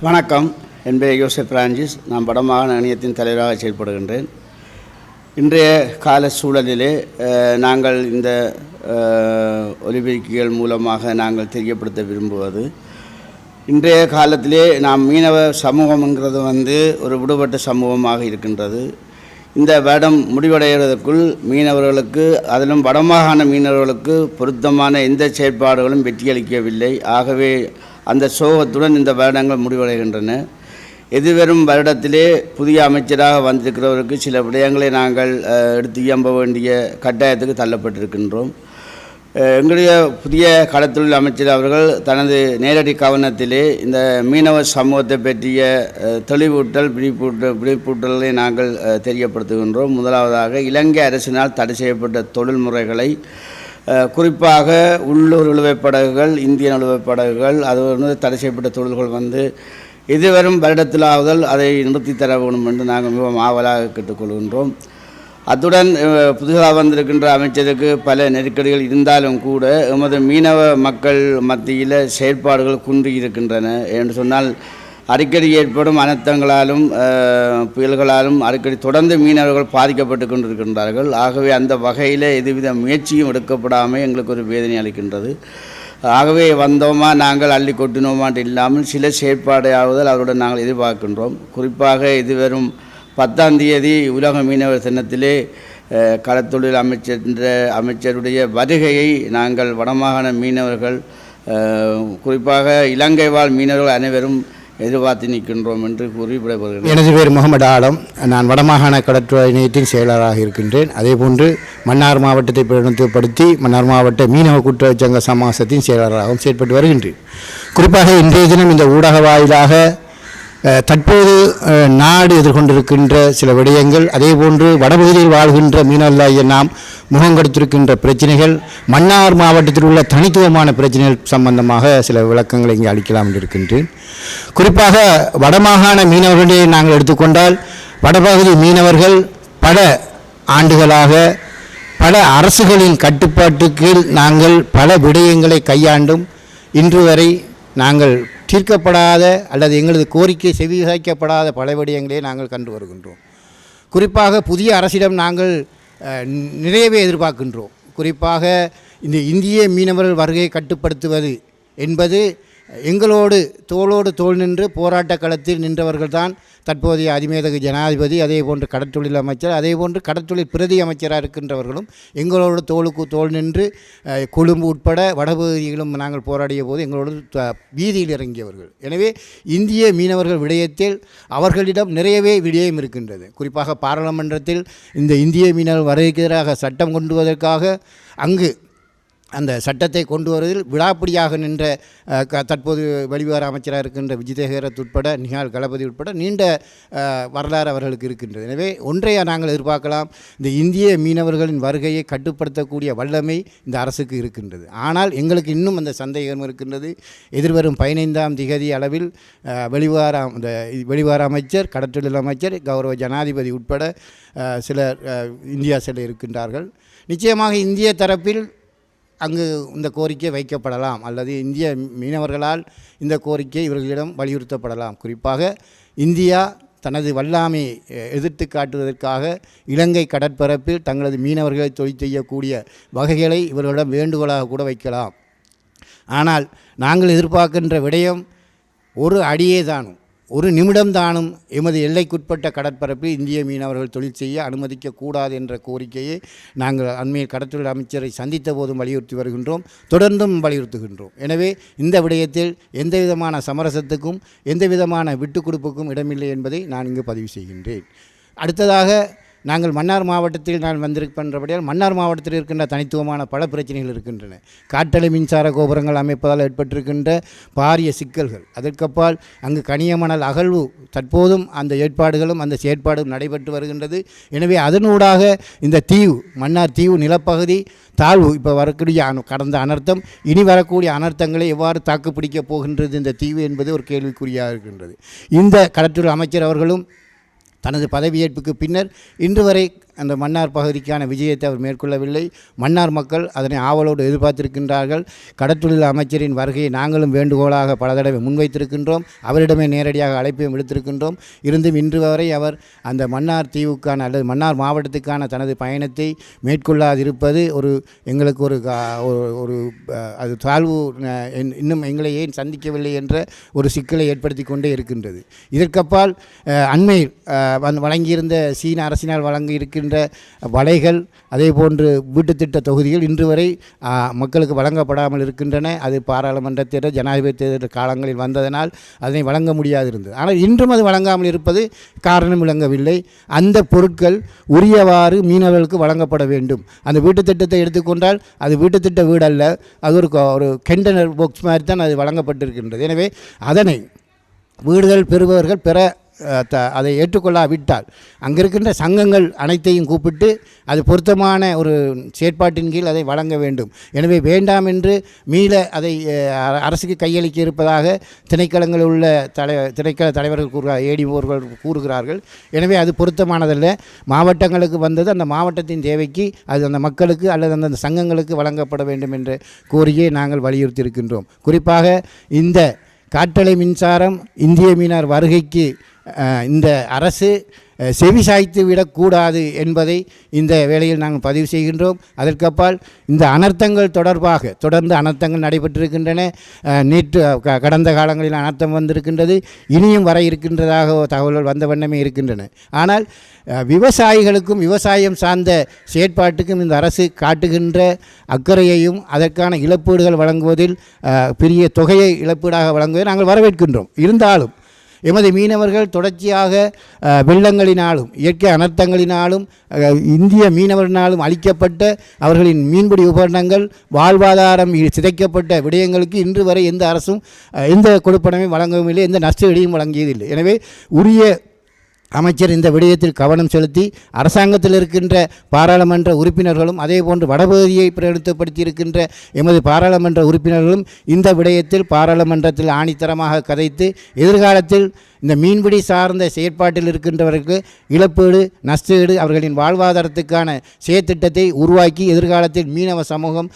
வணக்கம். என் பெயர் யோசப் பிரான்சிஸ். நான் வடமாகாண இணையத்தின் தலைவராக செயல்படுகின்றேன். இன்றைய கால சூழலிலே நாங்கள் இந்த ஒலிபெருக்கிகள் மூலமாக நாங்கள் தெரியப்படுத்த விரும்புவது, இன்றைய காலத்திலே நாம் மீனவ சமூகம்ங்கிறது ஒரு விடுபட்ட சமூகமாக இருக்கின்றது. இந்த வருடம் முடிவடைவதற்குள் மீனவர்களுக்கு, அதிலும் வடமாகாண மீனவர்களுக்கு பொருத்தமான எந்த செயற்பாடுகளும் வெற்றியளிக்கவில்லை. ஆகவே அந்த சோகத்துடன் இந்த வருடங்கள் முடிவடைகின்றன. எதிர்வரும் வருடத்திலே புதிய அமைச்சராக வந்திருக்கிறவருக்கு சில விடயங்களை நாங்கள் எடுத்து இயம்ப வேண்டிய கட்டாயத்துக்கு தள்ளப்பட்டிருக்கின்றோம். எங்களுடைய புதிய கடத்தொழில் அமைச்சர் அவர்கள் தனது நேரடி கவனத்திலே இந்த மீனவ சமூகத்தை பற்றிய தெளிவூட்டல் விழிப்பூட்டல்களை நாங்கள் தெரியப்படுத்துகின்றோம். முதலாவதாக, இலங்கை அரசினால் தடை செய்யப்பட்ட தொழில் முறைகளை, குறிப்பாக உள்ளூர் இழுவைப்படகுகள், இந்திய இழுவைப்படகுகள், அது தடை செய்யப்பட்ட தொழில்கள் எதிர்வரும் வருடத்திலாவதால் அதை நிறுத்தி தர வேண்டும் என்று நாங்கள் மிகவும் ஆவலாக கேட்டுக்கொள்கின்றோம். அத்துடன் புதுசாக வந்திருக்கின்ற அமைச்சருக்கு பல நெருக்கடிகள் இருந்தாலும் கூட எமது மீனவ மக்கள் மத்தியில் செயற்பாடுகள் குன்றி இருக்கின்றன. என்று சொன்னால், அடிக்கடி ஏற்படும் அனர்த்தங்களாலும் புயல்களாலும் அடிக்கடி தொடர்ந்து மீனவர்கள் பாதிக்கப்பட்டு கொண்டிருக்கின்றார்கள். ஆகவே அந்த வகையில் எதுவித முயற்சியும் எடுக்கப்படாமல் எங்களுக்கு ஒரு வேதனை அளிக்கின்றது. ஆகவே வந்தோமா நாங்கள் அள்ளி கொட்டினோமான் இல்லாமல் சில செயற்பாடாவதால் அவருடன் நாங்கள் எதிர்பார்க்கின்றோம். குறிப்பாக இதுவரும் 10ஆம் தேதி உலக மீனவர் தினத்திலே கடத்தொழில் அமைச்சருடைய வருகையை நாங்கள் வடமாகாண மீனவர்கள், குறிப்பாக இலங்கை வாழ் மீனவர்கள் அனைவரும் எதிர்பார்த்து நிற்கின்றோம் என்று கூறி விடைபெறுகிறேன். எனது பேர் முகமது ஆலம். நான் வடமாகாண கடற்கரை இணையத்தின் செயலராக இருக்கின்றேன். அதேபோன்று மன்னார் மாவட்டத்தை பிரதிநிதித்துவப்படுத்தி மன்னார் மாவட்ட மீனவ கூட்டுறவு சமாசத்தின் செயலராகவும் செயற்பட்டு வருகின்றேன். குறிப்பாக இன்றைய தினம் இந்த ஊடக வாயிலாக தற்போது நாடு எதிர்கொண்டிருக்கின்ற சில விடயங்கள், அதேபோன்று வடபகுதியில் வாழ்கின்ற மீனவர்களாகிய நாம் முகங்கொடுத்திருக்கின்ற பிரச்சனைகள், மன்னார் மாவட்டத்தில் உள்ள தனித்துவமான பிரச்சனைகள் சம்பந்தமாக சில விளக்கங்களை இங்கே அளிக்கலாம் என்று இருக்கின்றேன். குறிப்பாக வடமாகாண மீனவர்களை நாங்கள் எடுத்துக்கொண்டால், வடபகுதி மீனவர்கள் பல ஆண்டுகளாக பல அரசுகளின் கட்டுப்பாட்டு கீழ் நாங்கள் பல விடயங்களை கையாண்டும் இன்று வரை நாங்கள் தீர்க்கப்படாத அல்லது எங்களது கோரிக்கை செவிசாய்க்கப்படாத பல விடயங்களே நாங்கள் கண்டு வருகின்றோம். குறிப்பாக புதிய அரசிடம் நாங்கள் நிறையவே எதிர்பார்க்கின்றோம். குறிப்பாக இந்த இந்திய மீனவர்கள் வருகையை கட்டுப்படுத்துவது என்பது எங்களோடு தோளோடு தோள் நின்று போராட்ட களத்தில் நின்றவர்கள்தான் தற்போதைய அதிமேதகு ஜனாதிபதி, அதே போன்று கடற்தொழில் அமைச்சர், அதே போன்று கடற்தொழில் பிரதி அமைச்சராக இருக்கின்றவர்களும் எங்களோடு தோளுக்கு தோள் நின்று கொழும்பு உட்பட வடபகுதிகளும் நாங்கள் போராடிய போது எங்களோடு வீதியில் இறங்கியவர்கள். எனவே இந்திய மீனவர்கள் விடயத்தில் அவர்களிடம் நிறையவே விடயம் இருக்கின்றது. குறிப்பாக பாராளுமன்றத்தில் இந்த இந்திய மீனவர்கள் வருகைக்கு எதிராக சட்டம் கொண்டு வருவதற்காக அங்கு அந்த சட்டத்தை கொண்டு வருவதில் விடாப்பிடியாக நின்ற தற்போது வெளிவிவகார அமைச்சராக இருக்கின்ற விஜிதேகரத் உட்பட நிஹால் கலபதி உட்பட நீண்ட வரலாறு அவர்களுக்கு இருக்கின்றது. எனவே ஒன்றைய நாங்கள் எதிர்பார்க்கலாம், இந்த இந்திய மீனவர்களின் வருகையை கட்டுப்படுத்தக்கூடிய வல்லமை இந்த அரசுக்கு இருக்கின்றது. ஆனால் எங்களுக்கு இன்னும் அந்த சந்தேகம் இருக்கின்றது. எதிர்வரும் 15ஆம் திகதி அளவில் வெளிவிவகார அமைச்சர், கடற்றொழில் அமைச்சர், கௌரவ ஜனாதிபதி உட்பட சிலர் இந்தியா செல்ல இருக்கின்றார்கள். நிச்சயமாக இந்திய தரப்பில் அங்கு இந்த கோரிக்கை வைக்கப்படலாம், அல்லது இந்திய மீனவர்களால் இந்த கோரிக்கை இவர்களிடம் வலியுறுத்தப்படலாம். குறிப்பாக இந்தியா தனது வல்லாமையை எதிர்த்து காட்டுவதற்காக இலங்கை கடற்பரப்பில் தங்களது மீனவர்களை தொழில் செய்யக்கூடிய வகைகளை இவர்களிடம் வேண்டுகோளாக கூட வைக்கலாம். ஆனால் நாங்கள் எதிர்பார்க்கின்ற விடயம் ஒரு அடியே தானும், ஒரு நிமிடம்தானும் எமது எல்லைக்குட்பட்ட கடற்பரப்பில் இந்திய மீனவர்கள் தொழில் செய்ய அனுமதிக்கக்கூடாது என்ற கோரிக்கையை நாங்கள் அண்மையில் கடற்தொழில் அமைச்சரை சந்தித்த போதும் வலியுறுத்தி வருகின்றோம், தொடர்ந்தும் வலியுறுத்துகின்றோம். எனவே இந்த விடயத்தில் எந்தவிதமான சமரசத்துக்கும் எந்தவிதமான விட்டுக் கொடுப்புக்கும் இடமில்லை என்பதை நான் இங்கு பதிவு செய்கின்றேன். அடுத்ததாக, நாங்கள் மன்னார் மாவட்டத்தில் நான் வந்திருக்கின்றபடியால் மன்னார் மாவட்டத்தில் இருக்கின்ற தனித்துவமான பல பிரச்சனைகள் இருக்கின்றன. காற்றலை மின்சார கோபுரங்கள் அமைப்பதால் ஏற்பட்டிருக்கின்ற பாரிய சிக்கல்கள், அதற்கப்பால் அங்கு கனியமணல் அகழ்வு தற்போதும் அந்த ஏற்பாடுகளும் அந்த செயற்பாடும் நடைபெற்று வருகின்றது. எனவே அதனூடாக இந்த தீவு, மன்னார் தீவு நிலப்பகுதி தாழ்வு, இப்போ வரக்கூடிய கடந்த அனர்த்தம், இனி வரக்கூடிய அனர்த்தங்களை எவ்வாறு தாக்குப்பிடிக்கப் போகின்றது இந்த தீவு என்பது ஒரு கேள்விக்குறியாக இருக்கின்றது. இந்த கடற்றொழில் அமைச்சர் அவர்களும் தனது பதவியேற்புக்கு பின்னர் இன்று வரை அந்த மன்னார் பகுதிக்கான விஜயத்தை அவர் மேற்கொள்ளவில்லை. மன்னார் மக்கள் அதனை ஆவலோடு எதிர்பார்த்திருக்கின்றார்கள். கடற்றொழில் அமைச்சரின் வருகையை நாங்களும் வேண்டுகோளாக பல தடவை முன்வைத்திருக்கின்றோம். அவரிடமே நேரடியாக அழைப்பையும் விடுத்திருக்கின்றோம். இருந்தும் இன்று வரை அவர் அந்த மன்னார் தீவுக்கான அல்லது மன்னார் மாவட்டத்துக்கான தனது பயணத்தை மேற்கொள்ளாதிருப்பது எங்களுக்கு ஒரு அது தாழ்வு, இன்னும் எங்களை ஏன் சந்திக்கவில்லை என்ற ஒரு சிக்கலை ஏற்படுத்தி கொண்டே இருக்கின்றது. இதற்கப்பால் அண்மையில் வழங்கியிருந்த சீன அரசினால் வழங்கியிருக்கின்ற வலைகள், அதே போன்று வீட்டுத்திட்ட தொகுதிகள் இன்று வரை மக்களுக்கு வழங்கப்படாமல் இருக்கின்றன. அது பாராளுமன்ற தேர்தல், ஜனாதிபதி தேர்தல் காலங்களில் வந்ததனால் அதனை வழங்க முடியாது இருந்தது. ஆனால் இன்றும் அது வழங்காமல் இருப்பது காரணம் விளங்கவில்லை. அந்த பொருட்கள் உரியவாறு மீனவர்களுக்கு வழங்கப்பட வேண்டும். அந்த வீட்டு திட்டத்தை எடுத்துக்கொண்டால் அது வீட்டுத்திட்ட வீடு அல்ல, அது ஒரு கண்டெய்னர் பாக்ஸ் மாதிரி தான் அது வழங்கப்பட்டிருக்கின்றது. எனவே அதனை வீடுகள் பெறுபவர்கள் அதை ஏற்றுக்கொள்ளாவிட்டால் அங்கே இருக்கின்ற சங்கங்கள் அனைத்தையும் கூப்பிட்டு அது பொருத்தமான ஒரு செயற்பாட்டின் கீழ் அதை வழங்க வேண்டும். எனவே வேண்டாம் என்று மீள அதை அரசுக்கு கையளிக்க இருப்பதாக திணைக்களங்களில் உள்ள திணைக்கள தலைவர்கள் ஏடிஓர்கள் கூறுகிறார்கள். எனவே அது பொருத்தமானதல்ல. மாவட்டங்களுக்கு வந்தது அந்த மாவட்டத்தின் தேவைக்கு அது அந்த மக்களுக்கு அல்லது அந்த சங்கங்களுக்கு வழங்கப்பட வேண்டும் என்ற கோரிக்கையை நாங்கள் வலியுறுத்தி இருக்கின்றோம். குறிப்பாக இந்த காற்றலை மின்சாரம் இந்திய மீனவர் வருகைக்கு இந்த அரசு செவி சாய்த்து விடக்கூடாது என்பதை இந்த வேளையில் நாங்கள் பதிவு செய்கின்றோம். அதற்கப்பால் இந்த அனர்த்தங்கள் தொடர்பாக தொடர்ந்து அனர்த்தங்கள் நடைபெற்றிருக்கின்றன. நேற்று கடந்த காலங்களில் அனர்த்தம் வந்திருக்கின்றது, இனியும் வர இருக்கின்றதாக தகவல்கள் வந்த வண்ணமே இருக்கின்றன. ஆனால் விவசாயிகளுக்கும் விவசாயம் சார்ந்த செயற்பாட்டுக்கும் இந்த அரசு காட்டுகின்ற அக்கறையையும் அதற்கான இழப்பீடுகள் வழங்குவதில் பெரிய தொகையை இழப்பீடாக வழங்குவதை நாங்கள் வரவேற்கின்றோம். இருந்தாலும் எமது மீனவர்கள் தொடர்ச்சியாக வெள்ளங்களினாலும் இயற்கை அனர்த்தங்களினாலும் இந்திய மீனவர்களாலும் அளிக்கப்பட்ட அவர்களின் மீன்பிடி உபகரணங்கள் வாழ்வாதாரம் சிதைக்கப்பட்ட விடயங்களுக்கு இன்று வரை எந்த அரசும் எந்த கொடுப்பனமே வழங்கவும் இல்லை, எந்த நஷ்ட ஈடையும் வழங்கியதில்லை. எனவே உரிய அமைச்சர் இந்த விடயத்தில் கவனம் செலுத்தி அரசாங்கத்தில் இருக்கின்ற பாராளுமன்ற உறுப்பினர்களும் அதே போன்று வடபகுதியை பிரதிநிதித்துவப்படுத்தி இருக்கின்ற எமது பாராளுமன்ற உறுப்பினர்களும் இந்த விடயத்தில் பாராளுமன்றத்தில் ஆணித்தரமாக கதைத்து எதிர்காலத்தில் இந்த மீன்பிடி சார்ந்த செயற்பாட்டில் இருக்கின்றவர்களுக்கு இழப்பீடு நஷ்டஈடு அவர்களின் வாழ்வாதாரத்துக்கான செயற்திட்டத்தை உருவாக்கி எதிர்காலத்தில் மீனவ சமூகம்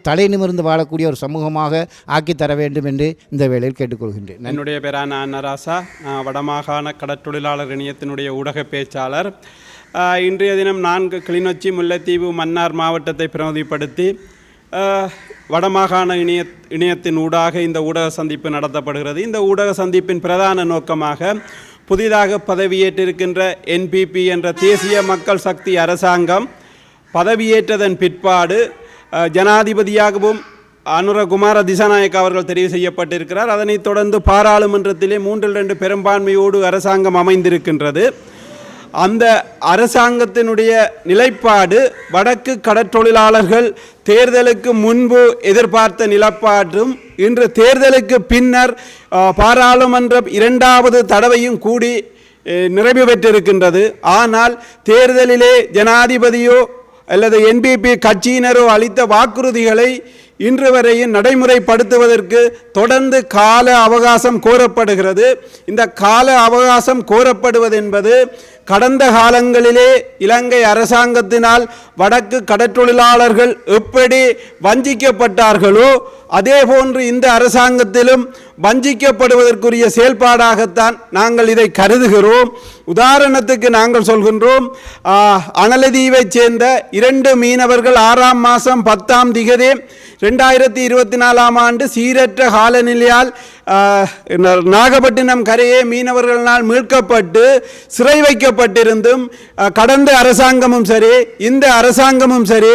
தலை நிமிர்ந்து வாழக்கூடிய ஒரு சமூகமாக ஆக்கித்தர வேண்டும் என்று இந்த வேளையில் கேட்டுக்கொள்கின்றேன். என்னுடைய பேரான அன்னராசா, வடமாகாண கடற்றொழிலாளர் இணையத்தினுடைய ஊடக பேச்சாளர். இன்றைய தினம் 4 கிளிநொச்சி முல்லைத்தீவு மன்னார் மாவட்டத்தை பிரதிநிதிப்படுத்தி வடமாகாண இணையத்தின் ஊடாக இந்த ஊடக சந்திப்பு நடத்தப்படுகிறது. இந்த ஊடக சந்திப்பின் பிரதான நோக்கமாக புதிதாக பதவியேற்றிருக்கின்ற NPP என்ற தேசிய மக்கள் சக்தி அரசாங்கம் பதவியேற்றதன் பிற்பாடு ஜனாதிபதியாகவும் அனுரகுமார திசாநாயக்க அவர்கள் தெரிவு செய்யப்பட்டிருக்கிறார். அதனைத் தொடர்ந்து பாராளுமன்றத்திலே 3/2 பெரும்பான்மையோடு அரசாங்கம் அமைந்திருக்கின்றது. அந்த அரசாங்கத்தினுடைய நிலைப்பாடு வடக்கு கடற்றொழிலாளர்கள் தேர்தலுக்கு முன்பு எதிர்பார்த்த நிலப்பாடும் இன்று தேர்தலுக்கு பின்னர் பாராளுமன்றம் 2வது தடவையும் கூடி நிறைவு பெற்றிருக்கின்றது. ஆனால் தேர்தலிலே ஜனாதிபதியோ அல்லது NPP கட்சியினரோ அளித்த வாக்குறுதிகளை இன்று வரையும் நடைமுறைப்படுத்துவதற்கு தொடர்ந்து கால அவகாசம் கோரப்படுகிறது. இந்த கால அவகாசம் கோரப்படுவது என்பது கடந்த காலங்களிலே இலங்கை அரசாங்கத்தினால் வடக்கு கடற்றொழிலாளர்கள் எப்படி வஞ்சிக்கப்பட்டார்களோ அதே போன்று இந்த அரசாங்கத்திலும் வஞ்சிக்கப்படுவதற்குரிய செயல்பாடாகத்தான் நாங்கள் இதை கருதுகிறோம். உதாரணத்துக்கு நாங்கள் சொல்கின்றோம், அனலதீவைச் சேர்ந்த 2 மீனவர்கள் 6ஆம் மாதம் 10ஆம் திகதி 2024ஆம் ஆண்டு சீரற்ற காலநிலையால் நாகப்பட்டினம் கரையே மீனவர்களால் மீட்கப்பட்டு சிறை வைக்கப்பட்டிருந்தும் கடந்த அரசாங்கமும் சரி இந்த அரசாங்கமும் சரி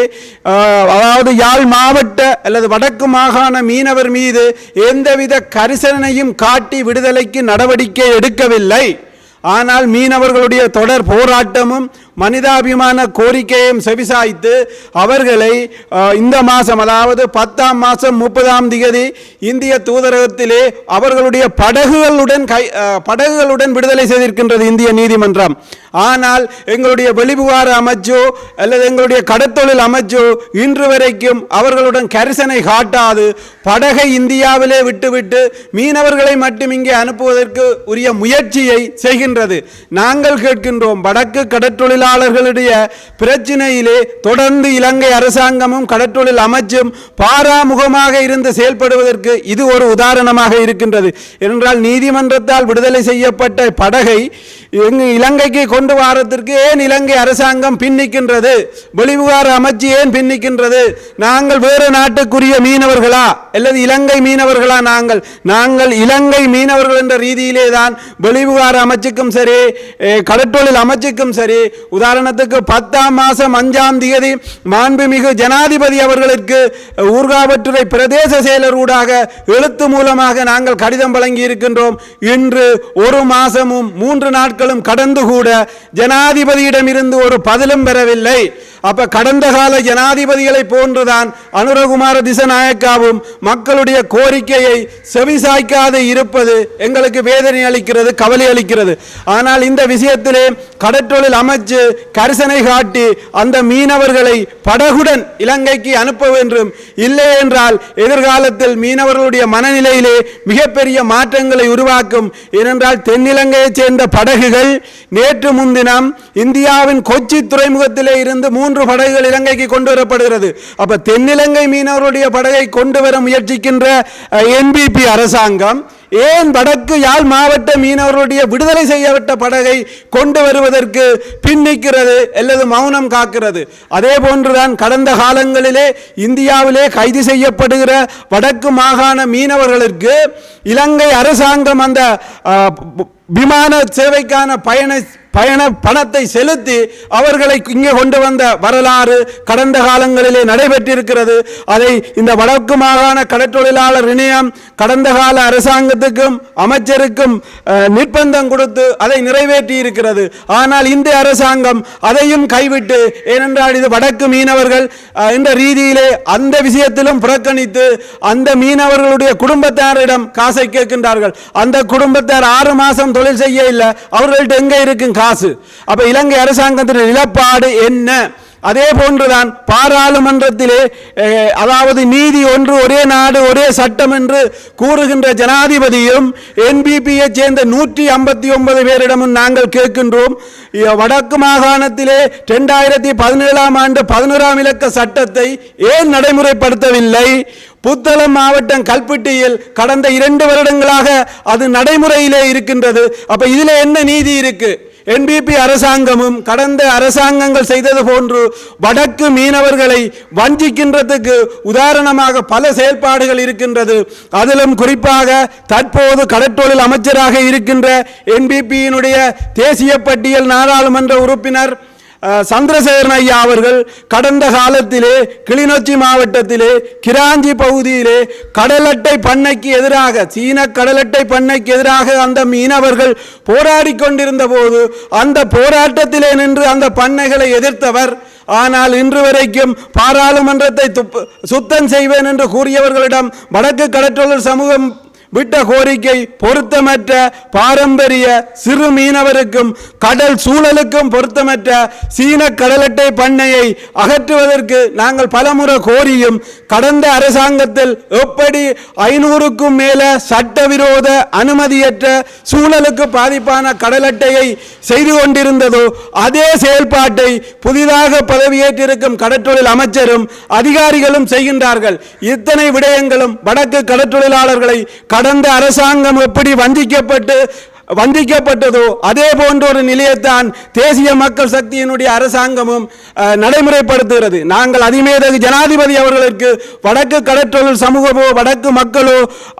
அதாவது யாழ் மாவட்ட அல்லது வடக்கு மாகாண மீனவர் மீது எந்தவித கரிசனையும் காட்டி விடுதலைக்கு நடவடிக்கை எடுக்கவில்லை. ஆனால் மீனவர்களுடைய தொடர் போராட்டமும் மனிதாபிமான கோரிக்கையும் செவிசாய்த்து அவர்களை இந்த மாதம் அதாவது 10ஆம் மாதம் 30ஆம் திகதி இந்திய தூதரகத்திலே அவர்களுடைய படகுகளுடன் விடுதலை செய்திருக்கின்றது இந்திய நீதிமன்றம். ஆனால் எங்களுடைய வெளிவிவகார அமைச்சோ அல்லது எங்களுடைய கடத்தொழில் அமைச்சோ இன்று வரைக்கும் அவர்களுடன் கரிசனை காட்டாது படகை இந்தியாவிலே விட்டுவிட்டு மீனவர்களை மட்டும் இங்கே அனுப்புவதற்கு உரிய முயற்சியை செய்கின்றது. நாங்கள் கேட்கின்றோம், வடக்கு கடற்றொழிலாளர் கடற்றொழிலாளர்களுடைய பிரச்சினையிலே தொடர்ந்து இலங்கை அரசாங்கமும் கடற்றொழில் அமைச்சும் பாராமுகமாக இருந்து செயல்படுவதற்கு இது ஒரு உதாரணமாக இருக்கின்றது. என்றால் நீதிமன்றத்தால் விடுதலை செய்யப்பட்ட படகை இலங்கைக்கு கொண்டு வாரத்திற்கு ஏன் இலங்கை அரசாங்கம் பின்னிக்கின்றது? வெளிவிவகார அமைச்சு ஏன் பின்னிக்கின்றது? நாங்கள் வேறு நாட்டுக்குரிய மீனவர்களா அல்லது இலங்கை மீனவர்களா? நாங்கள் இலங்கை மீனவர்கள் என்ற ரீதியிலே தான் வெளிவிவகார அமைச்சுக்கும் சரி கடற்றொழில் அமைச்சுக்கும் சரி. உதாரணத்துக்கு 10ஆம் மாதம் 5ஆம் தேதி மாண்புமிகு ஜனாதிபதி அவர்களுக்கு ஊர்காவற்றுறை பிரதேச செயலர் ஊடாக எழுத்து மூலமாக நாங்கள் கடிதம் வழங்கி இருக்கின்றோம். இன்று ஒரு மாசமும் 3 நாட்களும் கடந்து கூட ஜனாதிபதியிடம் இருந்து ஒரு பதிலும் பெறவில்லை. அப்ப கடந்த கால ஜனாதிபதிகளை போன்றுதான் அனுரகுமார திசநாயக்காவும் மக்களுடைய கோரிக்கையை செவிசாய்க்காது இருப்பது எங்களுக்கு வேதனை அளிக்கிறது, கவலை அளிக்கிறது. ஆனால் இந்த விஷயத்திலே கடற்றொழில் அமைச்சு கரிசனை காட்டி அந்த மீனவர்களை படகுடன் இலங்கைக்கு அனுப்ப வேண்டும். இல்லை என்றால் எதிர்காலத்தில் மீனவர்களுடைய மனநிலையிலே மிகப்பெரிய மாற்றங்களை உருவாக்கும். ஏனென்றால் தென்னிலங்கையைச் சேர்ந்த படகுகள் நேற்று முன்தினம் இந்தியாவின் கொச்சி துறைமுகத்திலே இருந்து 3 படகுகள் இலங்கைக்கு கொண்டு வரப்படுகிறது. அப்ப தென்னிலங்கை மீனவருடைய படகை கொண்டு வர முயற்சிக்கின்ற NPP அரசாங்கம் ஏன் வடக்கு யாழ் மாவட்ட மீனவர்களுடைய விடுதலை செய்யப்பட்ட படகை கொண்டு வருவதற்கு பின்னிக்கிறது அல்லது மௌனம் காக்கிறது? அதே போன்றுதான் கடந்த காலங்களிலே இந்தியாவிலே கைது செய்யப்படுகிற வடக்கு மாகாண மீனவர்களுக்கு இலங்கை அரசாங்கம் அந்த விமான சேவைக்கான பயண பணத்தை செலுத்தி அவர்களை இங்கே கொண்டு வந்த வரலாறு கடந்த காலங்களிலே நடைபெற்றிருக்கிறது. அதை இந்த வடக்கு மாகாண கடற்றொழிலாளர் இணையம் கடந்த கால அரசாங்கத்துக்கும் அமைச்சருக்கும் நிர்பந்தம் கொடுத்து அதை நிறைவேற்றி இருக்கிறது. ஆனால் இந்த அரசாங்கம் அதையும் கைவிட்டு, ஏனென்றால் இது வடக்கு மீனவர்கள் என்ற ரீதியிலே அந்த விஷயத்திலும் புறக்கணித்து அந்த மீனவர்களுடைய குடும்பத்தாரிடம் காசை கேட்கின்றார்கள். அந்த குடும்பத்தார் 6 மாதம் தொழில் செய்ய இல்லை, அவர்கள்ட்ட எங்க இருக்கும் காசு? அப்ப இலங்கை அரசாங்கத்தின் நிலப்பாடு என்ன? அதே போன்றுதான் பாராளுமன்றத்திலே அதாவது நீதி ஒன்று ஒரே நாடு ஒரே சட்டம் என்று கூறுகின்ற ஜனாதிபதியும் NPPயை சேர்ந்த 159 பேரிடமும் நாங்கள் கேட்கின்றோம். வடக்கு மாகாணத்திலே 2017ஆம் ஆண்டு 11ஆம் இலக்க சட்டத்தை ஏன் நடைமுறைப்படுத்தவில்லை? புத்தளம் மாவட்டம் கல்பட்டியில் கடந்த 2 வருடங்களாக அது நடைமுறையிலே இருக்கின்றது. அப்ப இதுல என்ன நீதி இருக்கு? NPP அரசாங்கமும் கடந்த அரசாங்கங்கள் செய்தது போன்று வடக்கு மீனவர்களை வஞ்சிக்கின்றதுக்கு உதாரணமாக பல செயல்பாடுகள் இருக்கின்றது. அதிலும் குறிப்பாக தற்போது கடற்றொழில் அமைச்சராக இருக்கின்ற NPPயினுடைய தேசிய பட்டியல் நாடாளுமன்ற உறுப்பினர் சந்திரசேகரன் ஐயா அவர்கள் கடந்த காலத்திலே கிளிநொச்சி மாவட்டத்திலே கிராஞ்சி பகுதியிலே கடல் அட்டை பண்ணைக்கு எதிராக சீன கடல் அட்டை பண்ணைக்கு எதிராக அந்த மீனவர்கள் போராடி கொண்டிருந்த போது அந்த போராட்டத்திலே நின்று அந்த பண்ணைகளை எதிர்த்தவர். ஆனால் இன்று வரைக்கும் பாராளுமன்றத்தை சுத்தம் செய்வேன் என்று கூறியவர்களிடம் வடக்கு கடற்றொழில் சமூகம் விட்ட கோரிக்கை பொருத்தமற்ற பாரம்பரிய சிறு மீனவருக்கும் கடல் சூழலுக்கும் பொருத்தமற்ற சீன கடலட்டை பண்ணையை அகற்றுவதற்கு நாங்கள் பலமுறை கோரியும் கடந்த அரசாங்கத்தில் எப்படி 500க்கும் மேல சட்டவிரோத அனுமதியற்ற சூழலுக்கு பாதிப்பான கடலட்டையை செய்து கொண்டிருந்ததோ அதே செயல்பாட்டை புதிதாக பதவியேற்றிருக்கும் கடற்றொழில் அமைச்சரும் அதிகாரிகளும் செய்கின்றார்கள். இத்தனை விடயங்களும் வடக்கு கடற்றொழிலாளர்களை கடந்த அரசாங்கம் எப்படி வஞ்சிக்கப்பட்டதோ அதே போன்ற ஒரு நிலையத்தான் தேசிய மக்கள் சக்தியினுடைய அரசாங்கமும் நடைமுறைப்படுத்துகிறது. நாங்கள் அதிமேதகு ஜனாதிபதி அவர்களுக்கு வடக்கு கடற்றொழில் சமூகமோ வடக்கு மக்களோ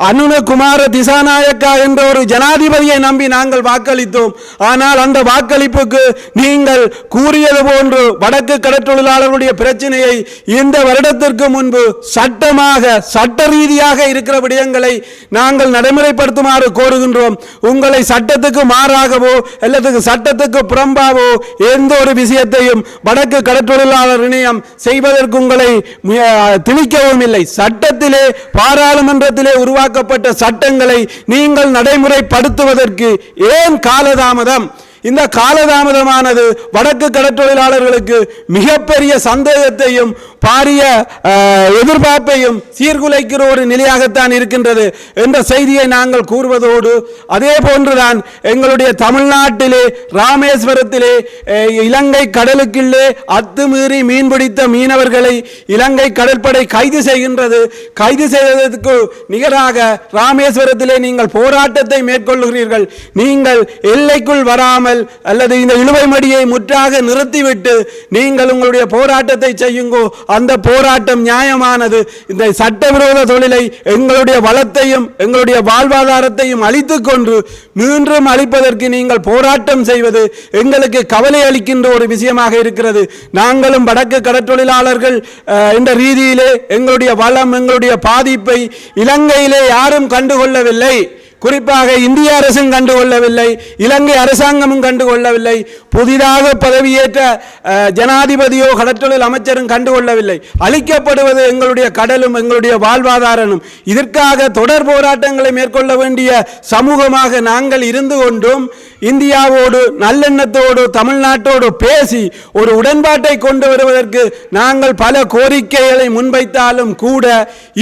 அனுரகுமார திசாநாயக்கா என்ற ஒரு ஜனாதிபதியை நம்பி நாங்கள் வாக்களித்தோம். ஆனால் அந்த வாக்களிப்புக்கு நீங்கள் கூறியது போன்று வடக்கு கடற்றொழிலாளர்களுடைய பிரச்சனையை இந்த வருடத்திற்கு முன்பு சட்ட ரீதியாக இருக்கிற விடயங்களை நாங்கள் நடைமுறைப்படுத்துமாறு கோருகின்றோம். உங்களை சட்டத்துக்கு மாறாகவோ அல்லது சட்டத்துக்கு புறம்பாவோ எந்த ஒரு விஷயத்தையும் வடக்கு கடற்றொழிலாளர் இணையம் செய்வதற்கு உங்களை திணிக்கவும் இல்லை. சட்டத்திலே பாராளுமன்றத்திலே உருவாக்கப்பட்ட சட்டங்களை நீங்கள் நடைமுறைப்படுத்துவதற்கு ஏன் காலதாமதம்? இந்த காலதாமதமானது வடக்கு கடற்றொழிலாளர்களுக்கு மிகப்பெரிய சந்தேகத்தையும் பாரிய எதிர்பார்ப்பையும் சீர்குலைக்கிற ஒரு நிலையாகத்தான் இருக்கின்றது என்ற செய்தியை நாங்கள் கூறுவதோடு அதே போன்றுதான் எங்களுடைய தமிழ்நாட்டிலே ராமேஸ்வரத்திலே இலங்கை கடலுக்குள்ளே அத்துமீறி மீன்பிடித்த மீனவர்களை இலங்கை கடற்படை கைது செய்கின்றது. கைது செய்வதற்கு நிகராக ராமேஸ்வரத்திலே நீங்கள் போராட்டத்தை மேற்கொள்கிறீர்கள். நீங்கள் எல்லைக்குள் வராமல் அல்லது இந்த இழுவை மடியை முற்றாக நிறுத்திவிட்டு நீங்கள் உங்களுடைய போராட்டத்தை செய்யுங்கோ. அந்த போராட்டம் நியாயமானது. இந்த சட்டவிரோத தொழிலை எங்களுடைய வளத்தையும் எங்களுடைய வாழ்வாதாரத்தையும் அழித்துக் கொண்டு மீண்டும் அழிப்பதற்கு நீங்கள் போராட்டம் செய்வது எங்களுக்கு கவலை அளிக்கின்ற ஒரு விஷயமாக இருக்கிறது. நாங்களும் வடக்கு கடற்றொழிலாளர்கள் இந்த ரீதியிலே எங்களுடைய வளம் எங்களுடைய பாதிப்பை இலங்கையிலே யாரும் கண்டுகொள்ளவில்லை. குறிப்பாக இந்திய அரசும் கண்டுகொள்ளவில்லை, இலங்கை அரசாங்கமும் கண்டுகொள்ளவில்லை, புதிதாக பதவியேற்ற ஜனாதிபதியோ கடற்றொழில் அமைச்சரும் கண்டுகொள்ளவில்லை. அளிக்கப்படுவது எங்களுடைய கடலும் எங்களுடைய வாழ்வாதாரமும். இதற்காக தொடர் போராட்டங்களை மேற்கொள்ள வேண்டிய சமூகமாக நாங்கள் இருந்து கொண்டும் இந்தியாவோடு நல்லெண்ணத்தோடு தமிழ்நாட்டோடு பேசி ஒரு உடன்பாட்டை கொண்டு வருவதற்கு நாங்கள் பல கோரிக்கைகளை முன்வைத்தாலும் கூட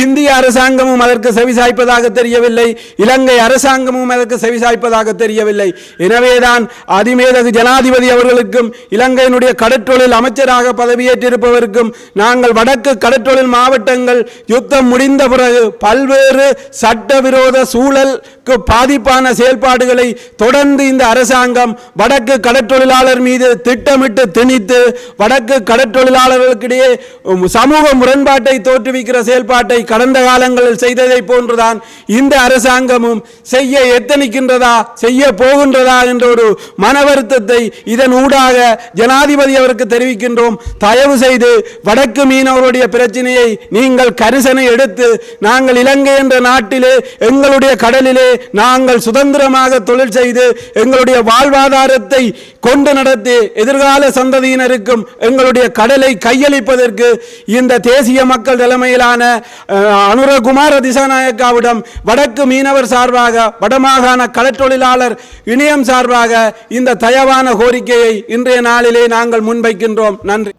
இந்திய அரசாங்கமும் அதற்கு செவிசாய்ப்பதாக தெரியவில்லை, இலங்கை அரசாங்கமும் அதற்கு செவிசாய்ப்பதாக தெரியவில்லை. எனவேதான் அதிமேதகு ஜனாதிபதி அவர்களுக்கும் இலங்கையினுடைய கடற்றொழில் அமைச்சராக பதவியேற்றிருப்பவருக்கும் நாங்கள் வடக்கு கடற்றொழில் மாவட்டங்கள் யுத்தம் முடிந்த பிறகு பல்வேறு சட்டவிரோத சூழலுக்கு பாதிப்பான செயல்பாடுகளை தொடர்ந்து இந்த அரசாங்கம் வடக்கு கடற்றொழிலாளர் மீது திட்டமிட்டு திணித்து வடக்கு கடற்றொழிலாளர்களுக்கிடையே சமூக முரண்பாட்டை தோற்றுவிக்கிற செயல்பாட்டை கடந்த காலங்களில் செய்ததை போன்றுதான் இந்த அரசாங்கமும் செய்ய எத்தனிக்கின்றதா செய்ய போகின்றதா என்ற ஒரு மன வருத்தத்தை இதன் ஊடாக ஜனாதிபதி அவருக்கு தெரிவிக்கின்றோம். தயவு செய்து வடக்கு மீனவருடைய பிரச்சனையை நீங்கள் கரிசனை எடுத்து நாங்கள் இலங்கை என்ற நாட்டிலே எங்களுடைய கடலிலே நாங்கள் சுதந்திரமாக தொழில் செய்து எங்களுடைய வாழ்வாதாரத்தை கொண்டு நடத்தி எதிர்கால சந்ததியினருக்கும் எங்களுடைய கடலை கையளிப்பதற்கு இந்த தேசிய மக்கள் தலைமையிலான அனுரகுமார திசாநாயக்காவிடம் வடக்கு மீனவர் சார்பாக வடமாகாண கடற்றொழிலாளர் இணையம் சார்பாக இந்த தயவான கோரிக்கையை இன்றைய நாளிலே நாங்கள் முன்வைக்கின்றோம். நன்றி.